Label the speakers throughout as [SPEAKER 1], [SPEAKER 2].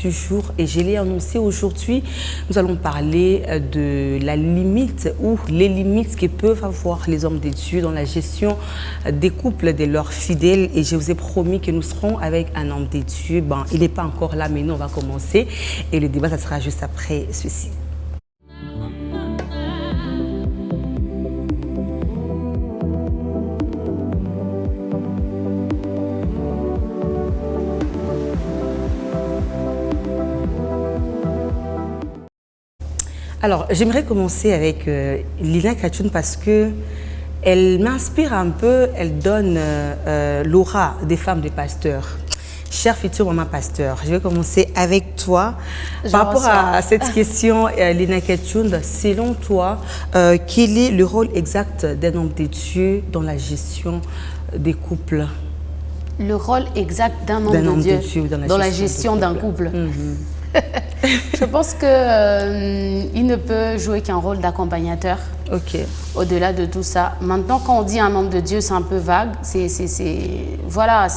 [SPEAKER 1] du jour et je l'ai annoncé aujourd'hui. Nous allons parler de la limite ou les limites que peuvent avoir les hommes de Dieu dans la gestion des couples de leurs fidèles. Et je vous ai promis que nous serons avec un homme de Dieu. Bon, il n'est pas encore là, mais nous, on va commencer. Et le débat, ça sera juste après ceci. Alors, j'aimerais commencer avec Lina Katoun parce que elle m'inspire un peu, elle donne l'aura des femmes des pasteurs. Chère future maman pasteur, je vais commencer avec toi. Par rapport à cette question, Lina Katoun, selon toi, quel est le rôle exact d'un homme de Dieu dans la gestion des couples?
[SPEAKER 2] Le rôle exact d'un homme de Dieu dans la gestion d'un couple. Je pense qu'il ne peut jouer qu'un rôle d'accompagnateur. Au-delà de tout ça. Maintenant, quand on dit un homme de Dieu, c'est un peu vague. Voilà,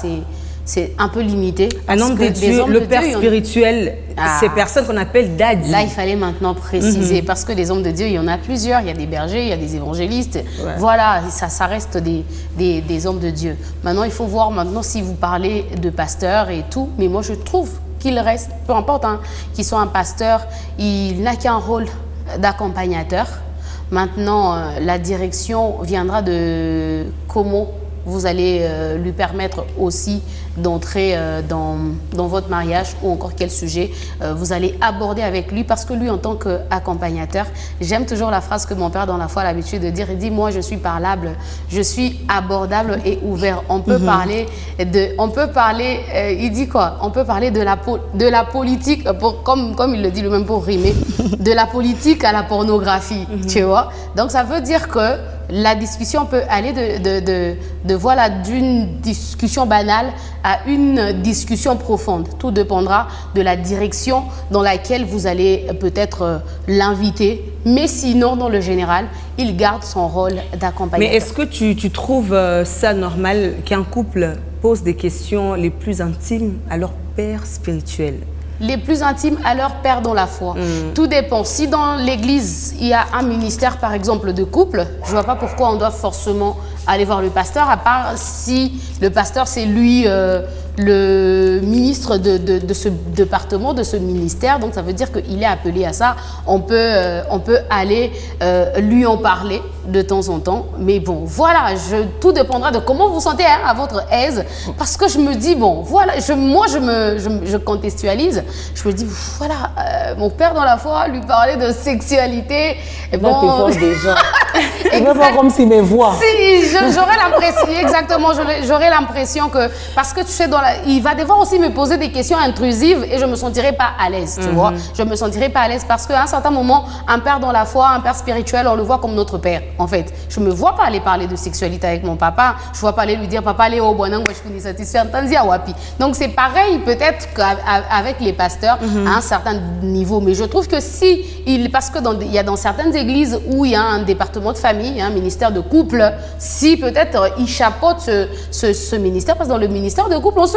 [SPEAKER 2] c'est un peu limité.
[SPEAKER 1] Un homme de Dieu, le père spirituel, c'est personne qu'on appelle daddy.
[SPEAKER 2] Là, il fallait maintenant préciser, parce que les hommes de Dieu, il y en a plusieurs. Il y a des bergers, il y a des évangélistes. Ouais. Voilà, ça reste des hommes de Dieu. Maintenant, il faut voir maintenant si vous parlez de pasteurs et tout. Mais moi, je trouve qu'il reste, peu importe qu'il soit un pasteur, il n'a qu'un rôle d'accompagnateur. Maintenant, la direction viendra de comment vous allez lui permettre aussi d'entrer dans votre mariage ou encore quel sujet vous allez aborder avec lui, parce que lui, en tant qu'accompagnateur, j'aime toujours la phrase que mon père dans la foi a l'habitude de dire. Il dit, moi je suis parlable, je suis abordable et ouvert. On peut parler il dit quoi? On peut parler de la politique, comme il le dit lui-même pour rimer, de la politique à la pornographie, tu vois. Donc ça veut dire que la discussion peut aller voilà, d'une discussion banale à une discussion profonde. Tout dépendra de la direction dans laquelle vous allez peut-être l'inviter. Mais sinon, dans le général, il garde son rôle d'accompagnateur.
[SPEAKER 1] Mais est-ce que tu trouves ça normal qu'un couple pose des questions les plus intimes à leur père spirituel?
[SPEAKER 2] Les plus intimes à leur père dans la foi. Tout dépend. Si dans l'église, il y a un ministère, par exemple, de couple, je ne vois pas pourquoi on doit forcément aller voir le pasteur, à part si le pasteur, c'est lui le ministre de ce département, de ce ministère. Donc, ça veut dire qu'il est appelé à ça. On peut aller lui en parler de temps en temps. Mais bon, voilà, tout dépendra de comment vous vous sentez à votre aise. Parce que je me dis, bon, voilà, je contextualise. Je me dis, voilà, mon père dans la foi lui parlait de sexualité.
[SPEAKER 3] Et bon, déjà. Il va voir comme s'il me voit.
[SPEAKER 2] Si, j'aurais l'impression, exactement, j'aurais l'impression que, parce que tu sais, il va devoir aussi me poser des questions intrusives et je ne me sentirais pas à l'aise, tu vois. Je ne me sentirais pas à l'aise parce qu'à un certain moment, un père dans la foi, un père spirituel, on le voit comme notre père, en fait. Je ne me vois pas aller parler de sexualité avec mon papa. Je ne vois pas aller lui dire, papa, allez au bonheur, je suis satisfait, wapi. Donc, c'est pareil peut-être qu'avec les pasteurs à un certain niveau. Mais je trouve que parce que il y a dans certaines églises où il y a un département de famille, un ministère de couple, si peut-être il chapeaute ce ministère, parce que dans le ministère de couple, on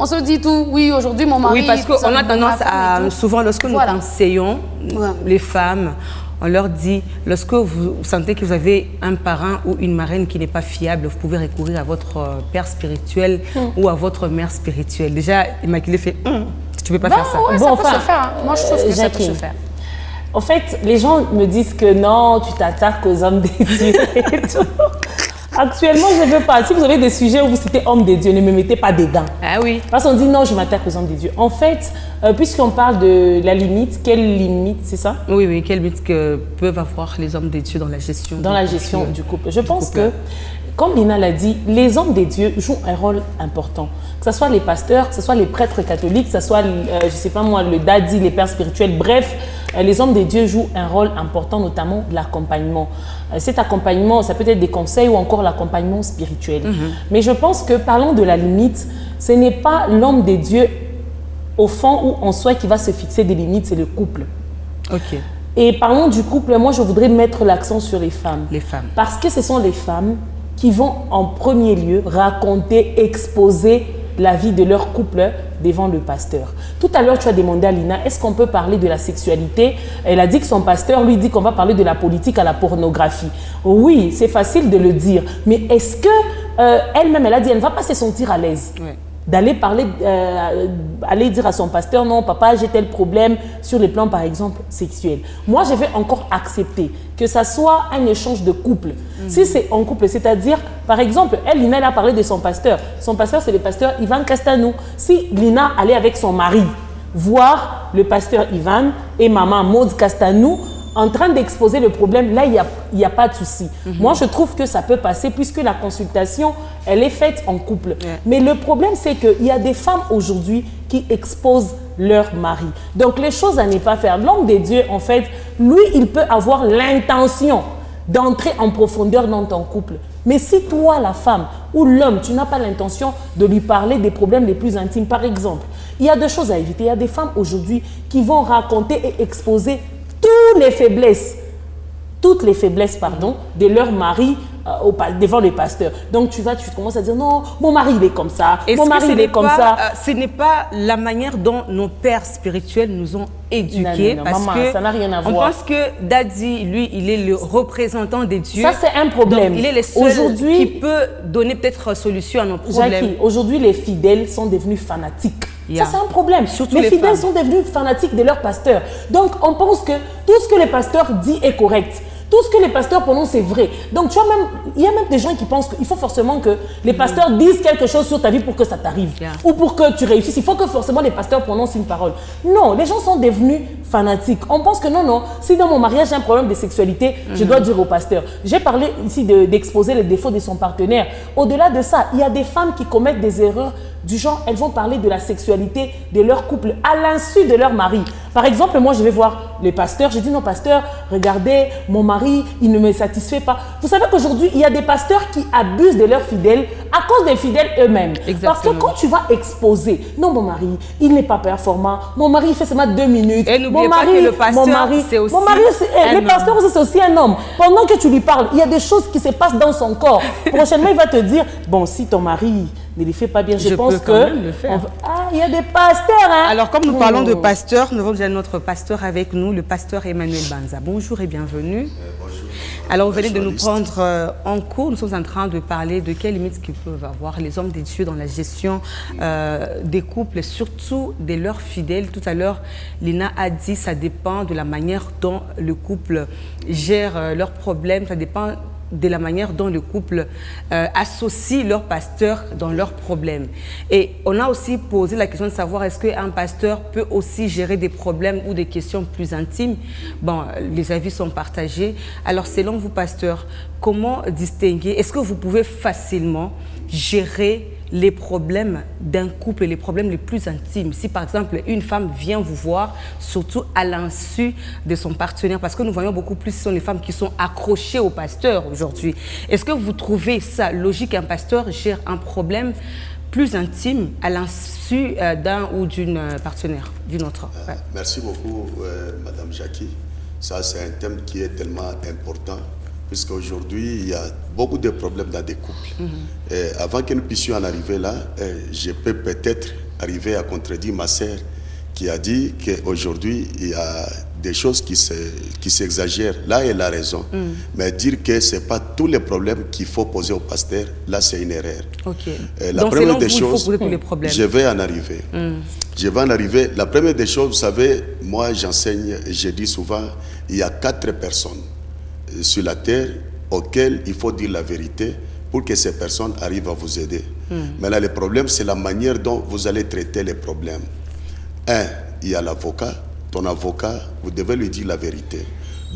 [SPEAKER 2] se dit tout. Oui, aujourd'hui, mon mari...
[SPEAKER 1] Oui, parce qu'on a tendance à... Souvent, lorsque nous conseillons les femmes, on leur dit, lorsque vous sentez que vous avez un parrain ou une marraine qui n'est pas fiable, vous pouvez recourir à votre père spirituel ou à votre mère spirituelle. Déjà, Immaculée fait, tu ne peux pas faire ça.
[SPEAKER 2] Ouais, ça peut se faire. Moi, je trouve que ça peut se faire.
[SPEAKER 3] En fait, les gens me disent que non, tu t'attaques aux hommes des dieux et tout. Actuellement, je ne veux pas. Si vous avez des sujets où vous citez hommes des dieux, ne me mettez pas dedans.
[SPEAKER 1] Ah oui.
[SPEAKER 3] Parce qu'on dit non, je m'attaque aux hommes des dieux. En fait, puisqu'on parle de la limite, quelle limite, c'est ça?
[SPEAKER 1] Oui, quelle limite que peuvent avoir les hommes des dieux dans la gestion
[SPEAKER 3] du couple. Je pense que, comme Lina l'a dit, les hommes des dieux jouent un rôle important. Que ce soit les pasteurs, que ce soit les prêtres catholiques, que ce soit, je ne sais pas moi, le daddy, les pères spirituels, bref, les hommes des dieux jouent un rôle important, notamment l'accompagnement. Cet accompagnement, ça peut être des conseils ou encore l'accompagnement spirituel. Mais je pense que, parlons de la limite, ce n'est pas l'homme des dieux, au fond ou en soi, qui va se fixer des limites, c'est le couple. Et parlons du couple, moi je voudrais mettre l'accent sur les femmes.
[SPEAKER 1] Les femmes.
[SPEAKER 3] Parce que ce sont les femmes qui vont en premier lieu raconter, exposer la vie de leur couple devant le pasteur. Tout à l'heure, tu as demandé à Lina, est-ce qu'on peut parler de la sexualité? Elle a dit que son pasteur lui dit qu'on va parler de la politique à la pornographie. Oui, c'est facile de le dire, mais est-ce que elle-même, elle a dit, elle ne va pas se sentir à l'aise d'aller parler, aller dire à son pasteur, non, papa, j'ai tel problème sur les plans, par exemple, sexuels. Moi, je vais encore accepter que ça soit un échange de couple. Si c'est en couple, c'est-à-dire, par exemple, Lina, elle a parlé de son pasteur. Son pasteur, c'est le pasteur Ivan Castanou. Si Lina allait avec son mari voir le pasteur Ivan et maman Maud Castanou en train d'exposer le problème, là, il n'y a pas de souci. Moi, je trouve que ça peut passer puisque la consultation, elle est faite en couple. Mais le problème, c'est qu'il y a des femmes aujourd'hui qui exposent leur mari. Donc, les choses à ne pas faire. L'homme de Dieu, en fait, lui, il peut avoir l'intention d'entrer en profondeur dans ton couple. Mais si toi, la femme ou l'homme, tu n'as pas l'intention de lui parler des problèmes les plus intimes, par exemple, il y a des choses à éviter. Il y a des femmes aujourd'hui qui vont raconter et exposer toutes les faiblesses, de leur mari devant les pasteurs. Donc tu commences à dire non, mon mari il est comme ça, mon mari il est comme ça.
[SPEAKER 1] Ce n'est pas la manière dont nos pères spirituels nous ont éduqués,
[SPEAKER 3] non,
[SPEAKER 1] parce
[SPEAKER 3] maman,
[SPEAKER 1] que
[SPEAKER 3] ça n'a rien à
[SPEAKER 1] on
[SPEAKER 3] voir.
[SPEAKER 1] pense que Daddy, lui, il est le représentant des dieux.
[SPEAKER 3] Ça c'est un problème.
[SPEAKER 1] Donc, il est le seul qui peut donner peut-être solution à nos problèmes.
[SPEAKER 3] Jackie, aujourd'hui les fidèles sont devenus fanatiques. Ça, c'est un problème.
[SPEAKER 1] Surtout
[SPEAKER 3] les fidèles
[SPEAKER 1] femmes
[SPEAKER 3] sont devenus fanatiques de leur pasteur. Donc, on pense que tout ce que les pasteurs disent est correct. Tout ce que les pasteurs prononcent est vrai. Donc, il y a même des gens qui pensent qu'il faut forcément que les pasteurs disent quelque chose sur ta vie pour que ça t'arrive. Ou pour que tu réussisses. Il faut que forcément les pasteurs prononcent une parole. Non, les gens sont devenus fanatiques. On pense que non, si dans mon mariage j'ai un problème de sexualité, je dois dire au pasteur. J'ai parlé ici d'exposer les défauts de son partenaire. Au-delà de ça, il y a des femmes qui commettent des erreurs du genre, elles vont parler de la sexualité de leur couple à l'insu de leur mari. Par exemple, moi, je vais voir le pasteur. Je dis, non, pasteur, regardez, mon mari, il ne me satisfait pas. Vous savez qu'aujourd'hui, il y a des pasteurs qui abusent de leurs fidèles à cause des fidèles eux-mêmes. Parce que quand tu vas exposer, non, mon mari, il n'est pas performant. Mon mari, il fait seulement 2 minutes.
[SPEAKER 1] Et n'oubliez pas que le pasteur, c'est aussi
[SPEAKER 3] le pasteur, c'est aussi un homme. Pendant que tu lui parles, il y a des choses qui se passent dans son corps. Prochainement, il va te dire, bon, si ton mari ne les fait pas bien, je pense que...
[SPEAKER 1] le faire.
[SPEAKER 3] il y a des pasteurs, hein.
[SPEAKER 1] Alors, comme nous parlons de pasteurs, nous avons déjà notre pasteur avec nous, le pasteur Emmanuel Banza. Bonjour et bienvenue.
[SPEAKER 4] Bonjour.
[SPEAKER 1] Alors, vous venez de nous prendre en cours. Nous sommes en train de parler de quelles limites qu'ils peuvent avoir, les hommes des dieux, dans la gestion des couples, surtout de leurs fidèles. Tout à l'heure, Lina a dit ça dépend de la manière dont le couple gère leurs problèmes. Ça dépend de la manière dont le couple associe leur pasteur dans leurs problèmes. Et on a aussi posé la question de savoir est-ce qu'un pasteur peut aussi gérer des problèmes ou des questions plus intimes. Bon, les avis sont partagés. Alors, selon vous, pasteur, comment distinguer? Est-ce que vous pouvez facilement gérer les problèmes d'un couple, les problèmes les plus intimes? Si par exemple une femme vient vous voir, surtout à l'insu de son partenaire, parce que nous voyons beaucoup plus, ce sont les femmes qui sont accrochées au pasteur aujourd'hui. Est-ce que vous trouvez ça logique qu'un pasteur gère un problème plus intime à l'insu d'un ou d'une partenaire, d'une autre?
[SPEAKER 4] Merci beaucoup, Madame Jackie. Ça, c'est un thème qui est tellement important, puisqu'aujourd'hui, il y a beaucoup de problèmes dans des couples. Et avant que nous puissions en arriver là, je peux peut-être arriver à contredire ma sœur qui a dit qu'aujourd'hui, il y a des choses qui s'exagèrent. Là, elle a raison. Mais dire que ce n'est pas tous les problèmes qu'il faut poser au pasteur, là, c'est une erreur. La
[SPEAKER 1] Donc,
[SPEAKER 4] première des
[SPEAKER 1] il faut
[SPEAKER 4] choses,
[SPEAKER 1] poser tous les problèmes.
[SPEAKER 4] je vais en arriver. Je vais en arriver. La première des choses, vous savez, moi, j'enseigne, je dis souvent, il y a 4 personnes sur la terre auxquelles il faut dire la vérité pour que ces personnes arrivent à vous aider. Mais là, le problème, c'est la manière dont vous allez traiter les problèmes. Il y a l'avocat. Ton avocat, vous devez lui dire la vérité.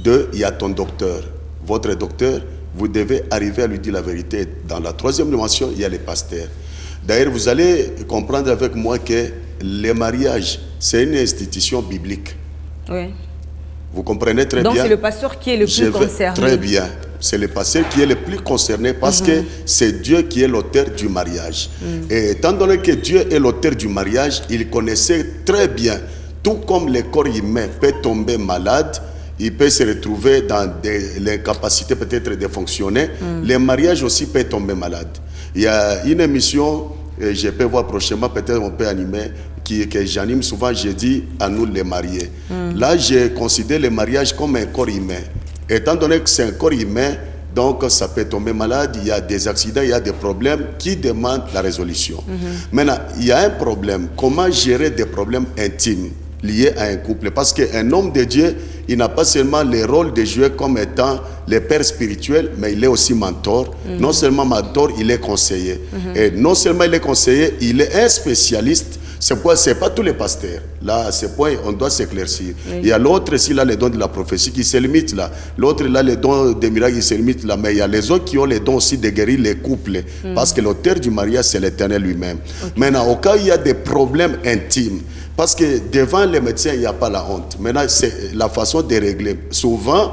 [SPEAKER 4] 2, il y a ton docteur. Votre docteur, vous devez arriver à lui dire la vérité. Dans la 3e dimension, il y a les pasteurs. D'ailleurs, vous allez comprendre avec moi que le mariage, c'est une institution biblique.
[SPEAKER 1] Oui.
[SPEAKER 4] Vous comprenez très bien.
[SPEAKER 1] Donc, c'est le pasteur qui est le plus concerné.
[SPEAKER 4] Très bien. C'est le pasteur qui est le plus concerné parce que c'est Dieu qui est l'auteur du mariage. Et étant donné que Dieu est l'auteur du mariage, il connaissait très bien, tout comme le corps humain peut tomber malade, il peut se retrouver dans l'incapacité peut-être de fonctionner, le mariage aussi peut tomber malade. Il y a une émission je peux voir prochainement, peut-être on peut animer, que j'anime souvent, je dis à nous les mariés. Là, je considère le mariage comme un corps humain. Étant donné que c'est un corps humain, donc ça peut tomber malade, il y a des accidents, il y a des problèmes qui demandent la résolution. Maintenant, il y a un problème. Comment gérer des problèmes intimes liés à un couple? Parce qu'un homme de Dieu, il n'a pas seulement le rôle de jouer comme étant le père spirituel, mais il est aussi mentor. Non seulement mentor, il est conseiller. Et non seulement il est conseiller, il est un spécialiste. C'est pourquoi ce n'est pas tous les pasteurs. Là, à ce point, on doit s'éclaircir. Il y a l'autre, s'il a les dons de la prophétie, qui se limite là. L'autre, il a les dons des miracles, qui se limite là. Mais il y a les autres qui ont les dons aussi de guérir les couples. Parce que l'auteur du mariage, c'est l'Éternel lui-même. Maintenant, au cas où il y a des problèmes intimes, parce que devant les médecins, il n'y a pas la honte. Maintenant, c'est la façon de régler. Souvent,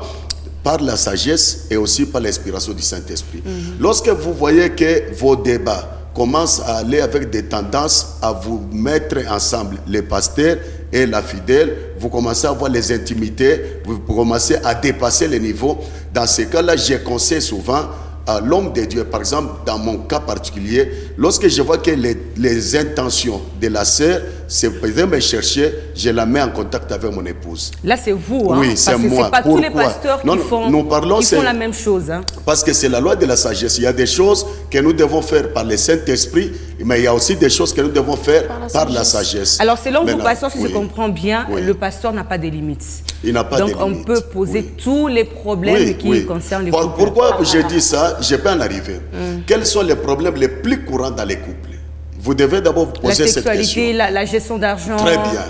[SPEAKER 4] par la sagesse et aussi par l'inspiration du Saint-Esprit. Lorsque vous voyez que vos débats commencent à aller avec des tendances à vous mettre ensemble, les pasteurs et la fidèle, vous commencez à voir les intimités, vous commencez à dépasser les niveaux. Dans ces cas-là, je conseille souvent à l'homme de Dieu, par exemple, dans mon cas particulier, lorsque je vois que les intentions de la sœur, c'est peut-être me chercher, je la mets en contact avec mon épouse.
[SPEAKER 1] Là, c'est vous, hein?
[SPEAKER 4] Oui, c'est moi.
[SPEAKER 1] C'est pas tous les pasteurs qui font la même chose. Hein?
[SPEAKER 4] Parce que c'est la loi de la sagesse. Il y a des choses que nous devons faire par le Saint-Esprit, mais il y a aussi des choses que nous devons faire par la sagesse.
[SPEAKER 1] Alors, selon vous, pasteur, si je comprends bien, le pasteur n'a pas de limites.
[SPEAKER 4] Il n'a pas de
[SPEAKER 1] limites. Donc, on peut poser tous les problèmes qui concernent les couples.
[SPEAKER 4] Pourquoi je dis ça? Je peux en arriver. Quels sont les problèmes les plus courants dans les couples? Vous devez d'abord vous poser cette question.
[SPEAKER 1] La sexualité, la gestion d'argent.
[SPEAKER 4] Très bien.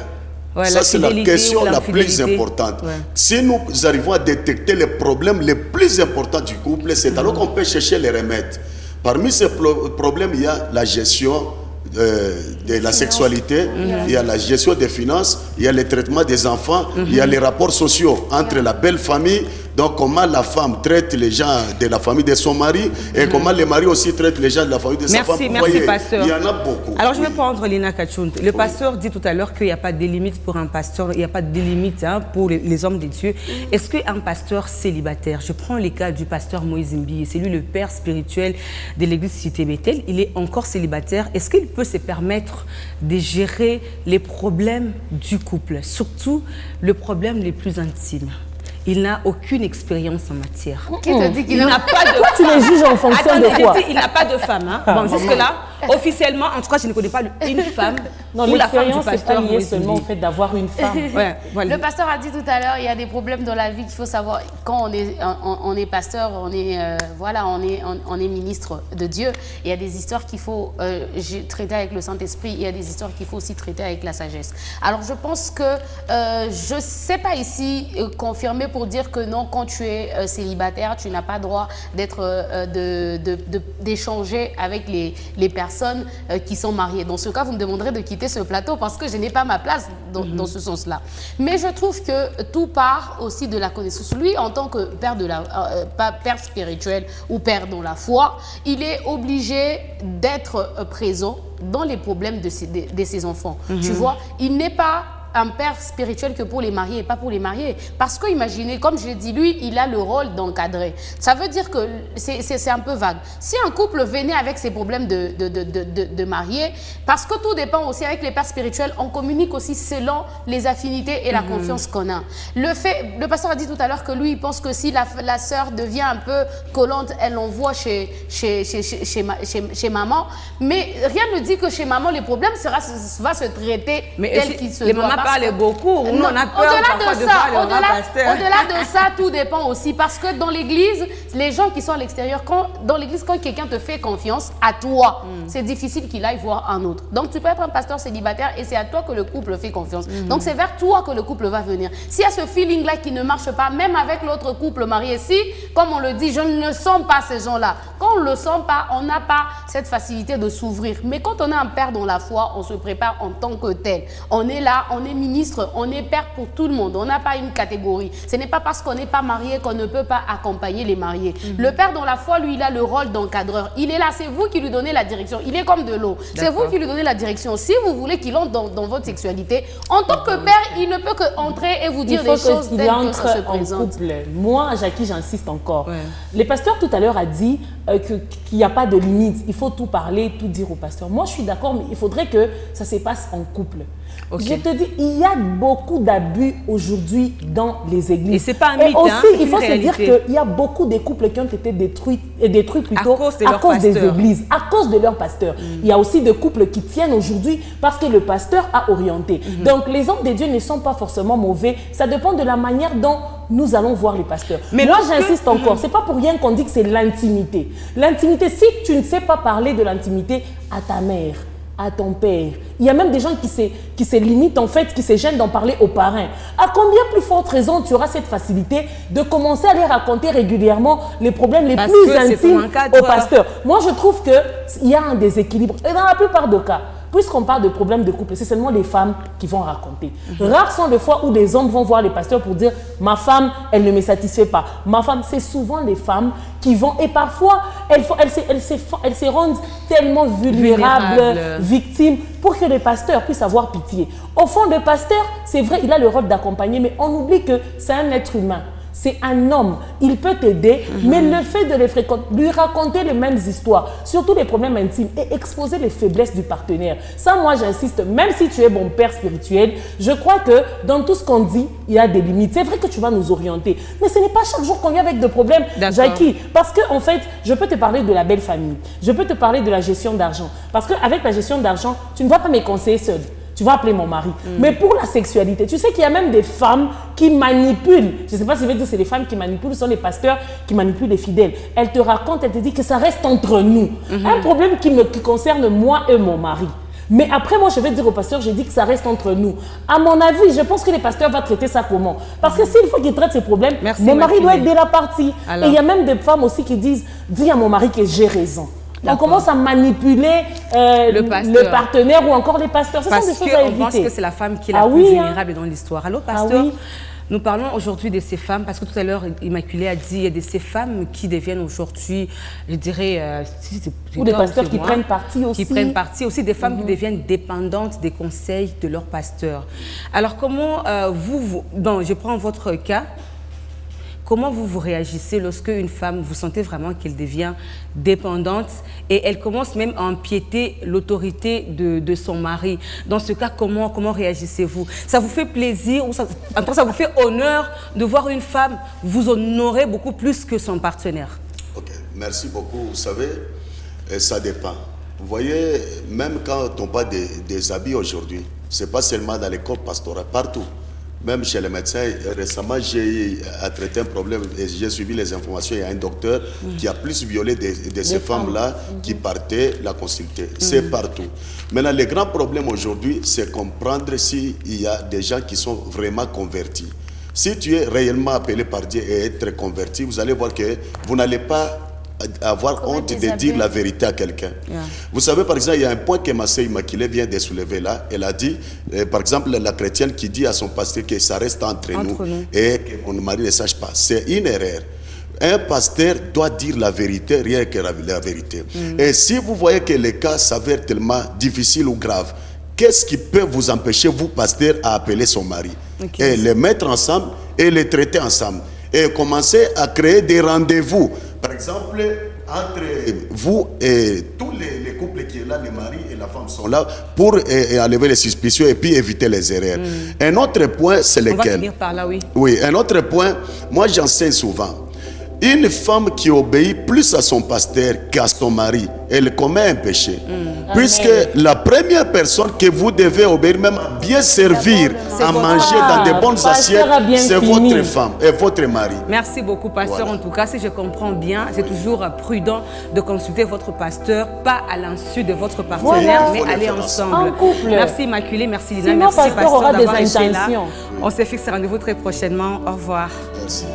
[SPEAKER 1] Ouais,
[SPEAKER 4] ça, c'est la question la plus importante. Ouais. Si nous arrivons à détecter les problèmes les plus importants du couple, c'est alors qu'on peut chercher les remèdes. Parmi ces problèmes, il y a la gestion de la sexualité, il y a la gestion des finances, il y a le traitement des enfants, il y a les rapports sociaux entre la belle famille. Donc, comment la femme traite les gens de la famille de son mari et comment le mari aussi traite les gens de la famille de sa femme.
[SPEAKER 1] Merci, pasteur.
[SPEAKER 4] Il y en a beaucoup.
[SPEAKER 1] Alors, je vais prendre Lina Kachund. Le pasteur dit tout à l'heure qu'il n'y a pas de limite pour un pasteur, il n'y a pas de limite pour les hommes de Dieu. Est-ce qu'un pasteur célibataire, je prends le cas du pasteur Moïse Mbi, c'est lui le père spirituel de l'église Cité Bethel, il est encore célibataire. Est-ce qu'il peut se permettre de gérer les problèmes du couple, surtout le problème les plus intimes? Il n'a aucune expérience en matière.
[SPEAKER 2] Qui te dit qu'il n'a pas de
[SPEAKER 3] femme? Tu les juges en fonction de quoi?
[SPEAKER 1] Il n'a pas de femme. Hein. Bon, jusque-là, officiellement, en tout cas, je ne connais pas une femme.
[SPEAKER 3] Non, l'expérience est pas liée seulement au fait d'avoir une femme.
[SPEAKER 1] Ouais, voilà.
[SPEAKER 2] Le pasteur a dit tout à l'heure, il y a des problèmes dans la vie qu'il faut savoir. Quand on est pasteur, on est ministre de Dieu. Il y a des histoires qu'il faut traiter avec le Saint-Esprit. Il y a des histoires qu'il faut aussi traiter avec la sagesse. Alors, je pense que je ne sais pas ici confirmer pour dire que non, quand tu es célibataire, tu n'as pas droit d'échanger avec les personnes qui sont mariées. Dans ce cas, vous me demanderez de quitter ce plateau parce que je n'ai pas ma place dans ce sens-là. Mais je trouve que tout part aussi de la connaissance. Lui, en tant que père, père spirituel ou père dans la foi, il est obligé d'être présent dans les problèmes de ses enfants. Tu vois, il n'est pas un père spirituel que pour les mariés et pas pour les mariés. Parce que imaginez, comme je l'ai dit, lui, il a le rôle d'encadrer. Ça veut dire que c'est un peu vague. Si un couple venait avec ses problèmes de mariés, parce que tout dépend aussi avec les pères spirituels, on communique aussi selon les affinités et la confiance qu'on a. Le pasteur a dit tout à l'heure que lui, il pense que si la sœur devient un peu collante, elle l'envoie chez maman. Mais rien ne dit que chez maman, les problèmes va se traiter tel qu'il se doit.
[SPEAKER 1] Parle beaucoup, nous on a peur parfois de parler au pasteur.
[SPEAKER 2] Au-delà de ça, tout dépend aussi parce que dans l'église, les gens qui sont à l'extérieur, dans l'église, quand quelqu'un te fait confiance à toi, c'est difficile qu'il aille voir un autre. Donc tu peux être un pasteur célibataire et c'est à toi que le couple fait confiance. Donc c'est vers toi que le couple va venir. S'il y a ce feeling-là qui ne marche pas, même avec l'autre couple marié, si, comme on le dit, je ne sens pas ces gens-là. Quand on ne le sent pas, on n'a pas cette facilité de s'ouvrir. Mais quand on a un père dans la foi, on se prépare en tant que tel. On est là, on est est ministre, on est père pour tout le monde. On n'a pas une catégorie. Ce n'est pas parce qu'on n'est pas marié qu'on ne peut pas accompagner les mariés. Le père dans la foi, lui, il a le rôle d'encadreur. Il est là, c'est vous qui lui donnez la direction. Il est comme de l'eau. C'est vous qui lui donnez la direction. Si vous voulez qu'il entre dans votre sexualité, en tant que père, il ne peut qu'entrer et vous dire des choses telles que ça se présente.
[SPEAKER 3] Moi, Jackie, j'insiste encore. Le pasteur tout à l'heure a dit qu'il n'y a pas de limite. Il faut tout parler, tout dire au pasteur. Moi, je suis d'accord, mais il faudrait que ça se passe en couple. Je te dis, il y a beaucoup d'abus aujourd'hui dans les églises.
[SPEAKER 1] Et c'est pas un mythe,
[SPEAKER 3] aussi, il faut
[SPEAKER 1] se
[SPEAKER 3] dire qu'il y a beaucoup de couples qui ont été détruits plutôt à cause des églises, à cause de leur pasteur. Il y a aussi des couples qui tiennent aujourd'hui parce que le pasteur a orienté. Donc, les hommes de Dieu ne sont pas forcément mauvais. Ça dépend de la manière dont nous allons voir les pasteurs. Mais moi, j'insiste encore, c'est pas pour rien qu'on dit que c'est l'intimité. L'intimité, si tu ne sais pas parler de l'intimité à ta mère, à ton père. Il y a même des gens qui se limitent en fait, qui se gênent d'en parler aux parrains. À combien plus forte raison tu auras cette facilité de commencer à les raconter régulièrement les problèmes les plus intimes au pasteur? Moi, je trouve qu'il y a un déséquilibre. Et dans la plupart des cas, puisqu'on parle de problèmes de couple, c'est seulement les femmes qui vont raconter. Rares sont les fois où des hommes vont voir les pasteurs pour dire « ma femme, elle ne me satisfait pas ». Ma femme, c'est souvent les femmes qui vont, et parfois, elles se rendent tellement vulnérables, victimes, pour que les pasteurs puissent avoir pitié. Au fond, le pasteur, c'est vrai, il a le rôle d'accompagner, mais on oublie que c'est un être humain. C'est un homme, il peut t'aider, mais le fait de les fréquenter, lui raconter les mêmes histoires, surtout les problèmes intimes et exposer les faiblesses du partenaire. Ça, moi, j'insiste, même si tu es mon père spirituel, je crois que dans tout ce qu'on dit, il y a des limites. C'est vrai que tu vas nous orienter, mais ce n'est pas chaque jour qu'on vient avec des problèmes, Jackie. Parce qu'en fait, je peux te parler de la belle famille, je peux te parler de la gestion d'argent. Parce qu'avec la gestion d'argent, tu ne vas pas me conseiller seul. Tu vas appeler mon mari. Mais pour la sexualité, tu sais qu'il y a même des femmes qui manipulent. Je ne sais pas si je veux dire que c'est les femmes qui manipulent, ce sont les pasteurs qui manipulent les fidèles. Elles te racontent, elles te disent que ça reste entre nous. Un problème qui concerne moi et mon mari. Mais après, moi, je vais dire au pasteur, je dis que ça reste entre nous. À mon avis, je pense que les pasteurs vont traiter ça comment? Parce que s'il faut qu'ils traitent ces problèmes, mon mari doit être de la partie. Alors. Et il y a même des femmes aussi qui disent, dis à mon mari que j'ai raison. On commence à manipuler le partenaire ou encore les pasteurs. Ce sont des choses à éviter.
[SPEAKER 1] On pense que c'est la femme qui est la plus vulnérable dans l'histoire. Allô, pasteur? Nous parlons aujourd'hui de ces femmes, parce que tout à l'heure, Immaculée a dit qu'il y a de ces femmes qui deviennent aujourd'hui, je dirais...
[SPEAKER 3] ou des pasteurs qui prennent parti aussi.
[SPEAKER 1] Qui prennent parti, aussi des femmes qui deviennent dépendantes des conseils de leur pasteur. Alors, comment bon, je prends votre cas. Comment vous réagissez lorsque une femme, vous sentez vraiment qu'elle devient dépendante et elle commence même à empiéter l'autorité de son mari? Dans ce cas, comment réagissez-vous? Ça vous fait plaisir ou ça vous fait honneur de voir une femme vous honorer beaucoup plus que son partenaire?
[SPEAKER 4] Ok, merci beaucoup. Vous savez, ça dépend. Vous voyez, même quand on parle des habits aujourd'hui, ce n'est pas seulement dans les corps pastoraux, partout. Même chez les médecins, récemment, j'ai traité un problème et j'ai suivi les informations. Il y a un docteur qui a plus violé de ces femmes-là qui partaient la consulter. C'est partout. Maintenant, le grand problème aujourd'hui, c'est comprendre s'il y a des gens qui sont vraiment convertis. Si tu es réellement appelé par Dieu et être converti, vous allez voir que vous n'allez pas avoir honte de dire la vérité à quelqu'un. Vous savez, par exemple, il y a un point que ma sœur Immaculée vient de soulever là. Elle a dit, par exemple, la chrétienne qui dit à son pasteur que ça reste entre nous et que mon mari ne sache pas. C'est une erreur. Un pasteur doit dire la vérité, rien que la vérité. Et si vous voyez que le cas s'avère tellement difficile ou grave, qu'est-ce qui peut vous empêcher, vous, pasteur, à appeler son mari et les mettre ensemble et les traiter ensemble et commencer à créer des rendez-vous. Par exemple, entre vous et tous les couples qui sont là, les maris et la femme sont là pour enlever les suspicions et puis éviter les erreurs. Un autre point, c'est lequel? On va
[SPEAKER 1] finir par là, oui.
[SPEAKER 4] Oui, un autre point, moi j'enseigne souvent. Une femme qui obéit plus à son pasteur qu'à son mari, elle commet un péché. Puisque la première personne que vous devez obéir, même à bien servir, à manger dans de bonnes assiettes, c'est votre femme et votre mari.
[SPEAKER 1] Merci beaucoup, pasteur. Voilà. En tout cas, si je comprends bien, c'est toujours prudent de consulter votre pasteur, pas à l'insu de votre partenaire, mais aller ensemble.
[SPEAKER 3] En couple.
[SPEAKER 1] Merci Immaculée, merci Lina,
[SPEAKER 3] sinon,
[SPEAKER 1] merci pasteur
[SPEAKER 3] d'avoir
[SPEAKER 1] d'avoir été là.
[SPEAKER 3] intentions.
[SPEAKER 1] On se fixe rendez-vous très prochainement. Au revoir.
[SPEAKER 4] Merci.